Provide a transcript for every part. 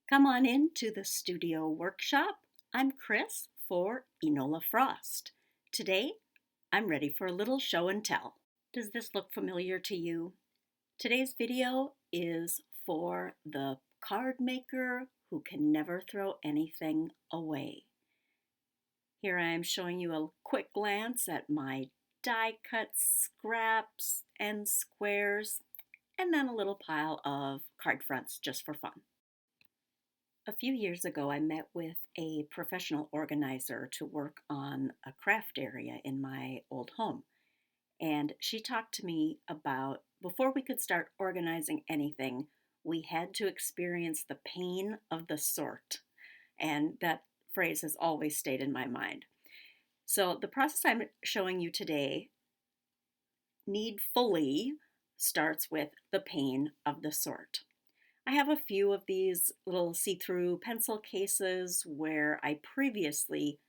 Come on in to the studio workshop. I'm Chris for Enola Frost. Today, I'm ready for a little show and tell. Does this look familiar to you? Today's video is for the card maker who can never throw anything away. Here I am showing you a quick glance at my die cut scraps and squares, and then a little pile of card fronts just for fun. A few years ago, I met with a professional organizer to work on a craft area in my old home. And she talked to me about before we could start organizing anything, we had to experience the pain of the sort. And that phrase has always stayed in my mind. So the process I'm showing you today needfully starts with the pain of the sort. I have a few of these little see-through pencil cases where I previously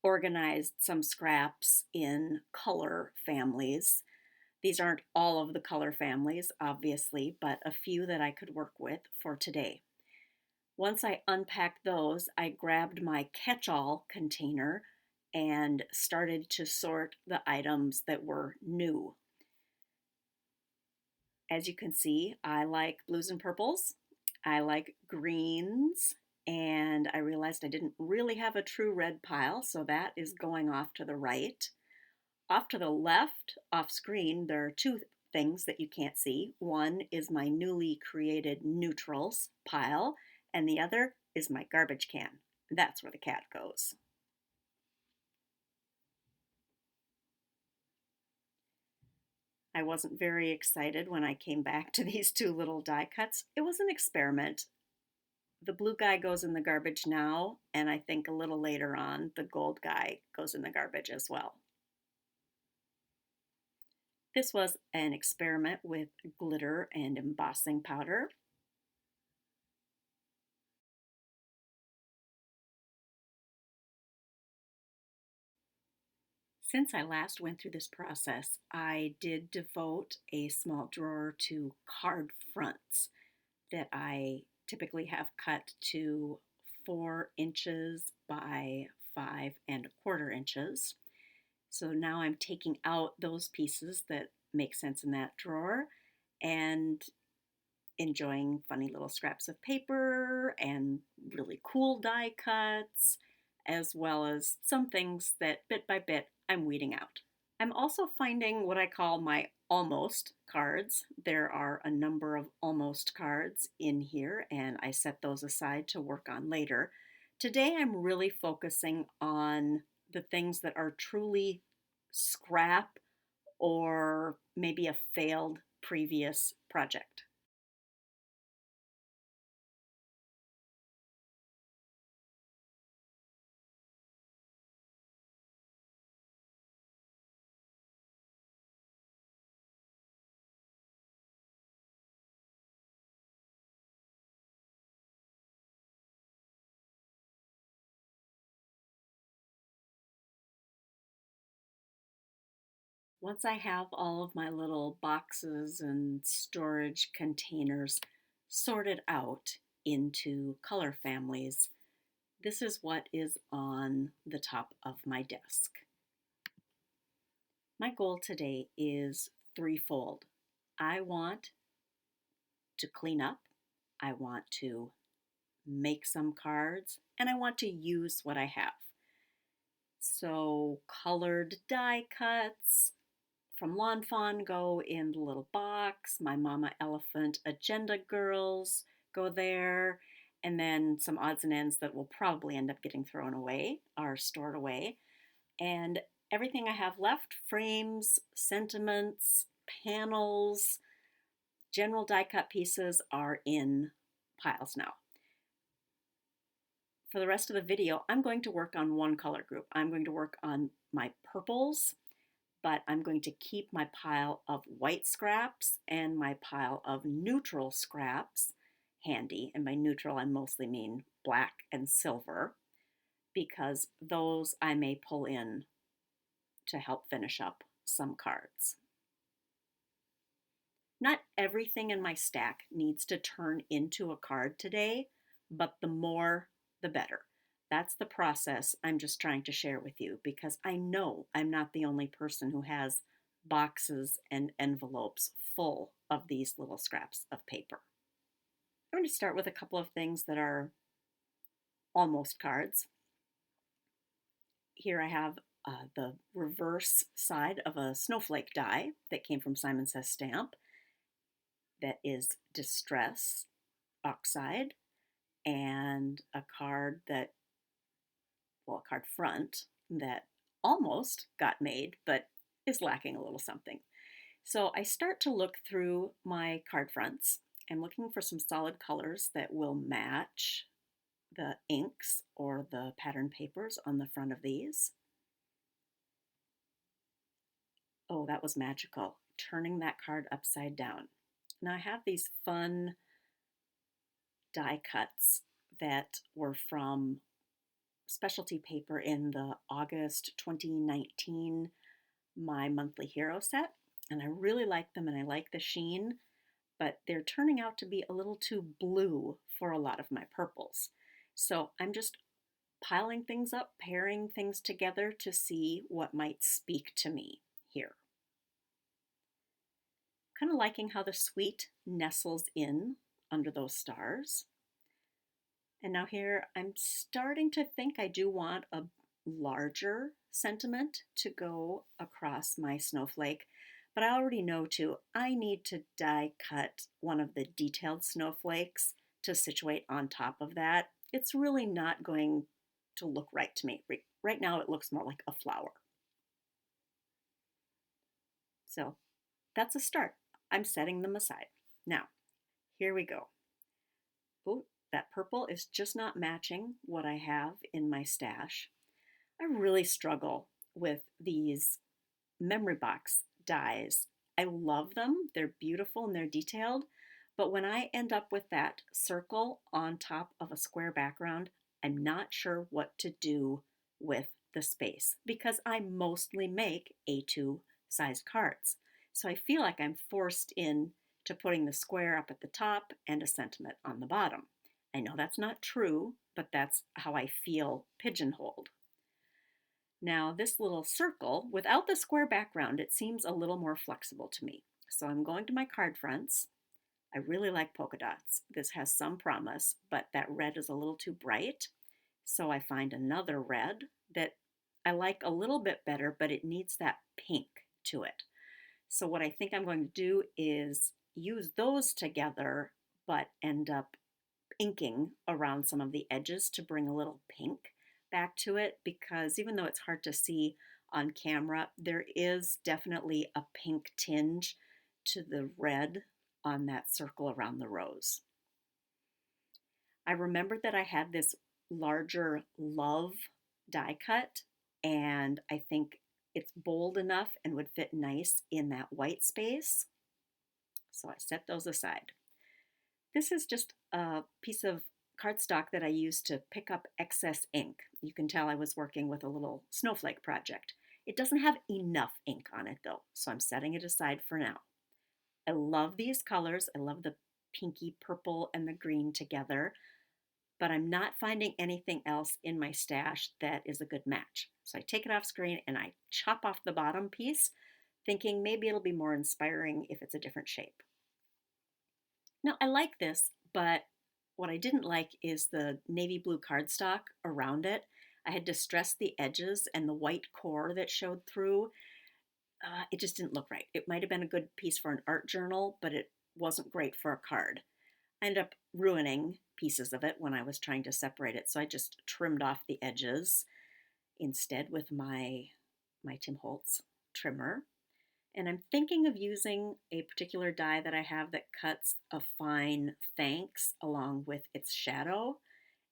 organized some scraps in color families. These aren't all of the color families, obviously, but a few that I could work with for today. Once I unpacked those, I grabbed my catch-all container and started to sort the items that were new. As you can see, I like blues and purples. I like greens, and I realized I didn't really have a true red pile, so that is going off to the right. Off to the left, off screen, there are two things that you can't see. One is my newly created neutrals pile, and the other is my garbage can. That's where the cat goes. I wasn't very excited when I came back to these two little die cuts. It was an experiment. The blue guy goes in the garbage now, and I think a little later on, the gold guy goes in the garbage as well. This was an experiment with glitter and embossing powder. Since I last went through this process, I did devote a small drawer to card fronts that I typically have cut to 4 inches by 5¼ inches. So now I'm taking out those pieces that make sense in that drawer and enjoying funny little scraps of paper and really cool die cuts, as well as some things that bit by bit I'm weeding out. I'm also finding what I call my almost cards. There are a number of almost cards in here, and I set those aside to work on later. Today I'm really focusing on the things that are truly scrap or maybe a failed previous project. Once I have all of my little boxes and storage containers sorted out into color families, this is what is on the top of my desk. My goal today is threefold. I want to clean up, I want to make some cards, and I want to use what I have. So, colored die cuts from Lawn Fawn go in the little box. My Mama Elephant Agenda Girls go there. And then some odds and ends that will probably end up getting thrown away are stored away. And everything I have left, frames, sentiments, panels, general die cut pieces, are in piles now. For the rest of the video, I'm going to work on one color group. I'm going to work on my purples, but I'm going to keep my pile of white scraps and my pile of neutral scraps handy. And by neutral, I mostly mean black and silver, because those I may pull in to help finish up some cards. Not everything in my stack needs to turn into a card today, but the more, the better. That's the process I'm just trying to share with you because I know I'm not the only person who has boxes and envelopes full of these little scraps of paper. I'm going to start with a couple of things that are almost cards. Here I have the reverse side of a snowflake die that came from Simon Says Stamp that is Distress Oxide, and a card that, well, a card front that almost got made but is lacking a little something. So I start to look through my card fronts. I'm looking for some solid colors that will match the inks or the pattern papers on the front of these. Oh, that was magical, turning that card upside down. Now I have these fun die cuts that were from specialty paper in the August 2019 My Monthly Hero set, and I really like them and I like the sheen, but they're turning out to be a little too blue for a lot of my purples. So I'm just piling things up, pairing things together to see what might speak to me here. Kind of liking how the sweet nestles in under those stars. And now here I'm starting to think I do want a larger sentiment to go across my snowflake, but I already know too, I need to die cut one of the detailed snowflakes to situate on top of that. It's really not going to look right to me. Right now it looks more like a flower. So that's a start. I'm setting them aside. Now, here we go. Oh, that purple is just not matching what I have in my stash. I really struggle with these memory box dies. I love them, they're beautiful and they're detailed, but when I end up with that circle on top of a square background, I'm not sure what to do with the space because I mostly make A2 size cards. So I feel like I'm forced in to putting the square up at the top and a sentiment on the bottom. I know that's not true, but that's how I feel pigeonholed. Now this little circle, without the square background, it seems a little more flexible to me. So I'm going to my card fronts. I really like polka dots. This has some promise, but that red is a little too bright. So I find another red that I like a little bit better, but it needs that pink to it. So what I think I'm going to do is use those together, but end up inking around some of the edges to bring a little pink back to it, because even though it's hard to see on camera, there is definitely a pink tinge to the red on that circle around the rose. I remembered that I had this larger love die cut, and I think it's bold enough and would fit nice in that white space. So I set those aside. This is just a piece of cardstock that I used to pick up excess ink. You can tell I was working with a little snowflake project. It doesn't have enough ink on it though, so I'm setting it aside for now. I love these colors. I love the pinky purple and the green together, but I'm not finding anything else in my stash that is a good match. So I take it off screen and I chop off the bottom piece, thinking maybe it'll be more inspiring if it's a different shape. Now I like this, but what I didn't like is the navy blue cardstock around it. I had distressed the edges and the white core that showed through. It just didn't look right. It might have been a good piece for an art journal, but it wasn't great for a card. I ended up ruining pieces of it when I was trying to separate it, so I just trimmed off the edges instead with my Tim Holtz trimmer. And I'm thinking of using a particular die that I have that cuts a fine thanks along with its shadow.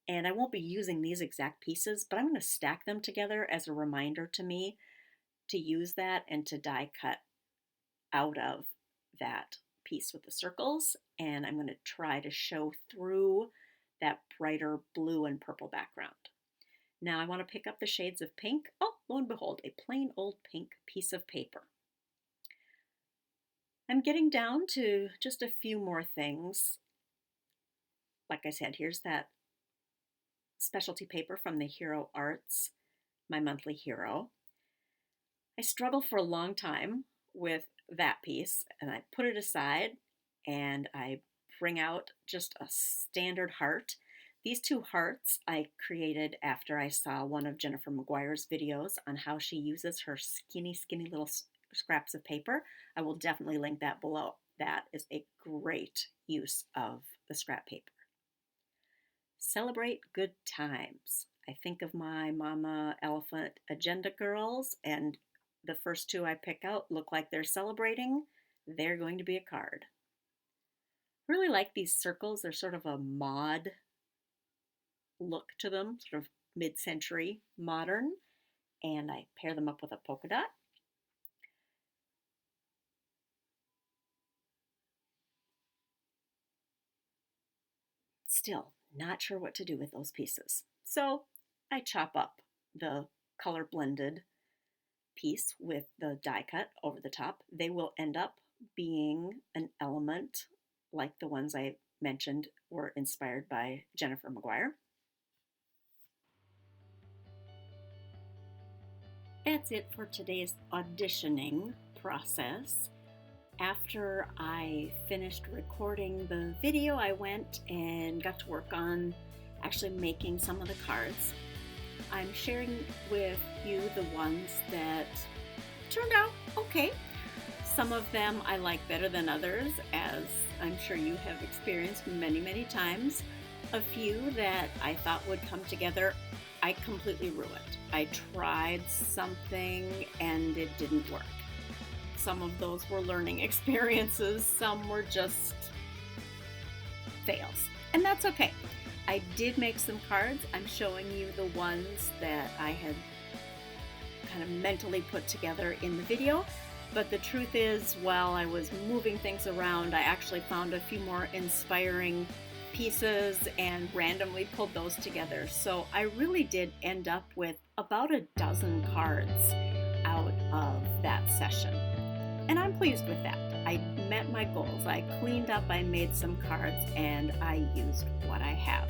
And I won't be using these exact pieces, but I'm going to stack them together as a reminder to me to use that and to die cut out of that piece with the circles. And I'm going to try to show through that brighter blue and purple background. Now I want to pick up the shades of pink. Oh, lo and behold, a plain old pink piece of paper. I'm getting down to just a few more things. Like I said, here's that specialty paper from the Hero Arts, my monthly hero. I struggled for a long time with that piece, and I put it aside and I bring out just a standard heart. These two hearts I created after I saw one of Jennifer McGuire's videos on how she uses her skinny little scraps of paper. I will definitely link that below. That is a great use of the scrap paper. Celebrate good times. I think of my Mama Elephant Agenda girls, and the first two I pick out look like they're celebrating. They're going to be a card. I really like these circles. They're sort of a mod look to them, sort of mid-century modern, and I pair them up with a polka dot. Still not sure what to do with those pieces. So I chop up the color blended piece with the die cut over the top. They will end up being an element like the ones I mentioned were inspired by Jennifer McGuire. That's it for today's auditioning process. After I finished recording the video, I went and got to work on actually making some of the cards. I'm sharing with you the ones that turned out okay. Some of them I like better than others, as I'm sure you have experienced many times. A few that I thought would come together, I completely ruined. I tried something and it didn't work. Some of those were learning experiences, some were just fails, and that's okay. I did make some cards. I'm showing you the ones that I had kind of mentally put together in the video, but the truth is, while I was moving things around, I actually found a few more inspiring pieces and randomly pulled those together. So I really did end up with about a dozen cards out of that session. And I'm pleased with that. I met my goals. I cleaned up, I made some cards, and I used what I have.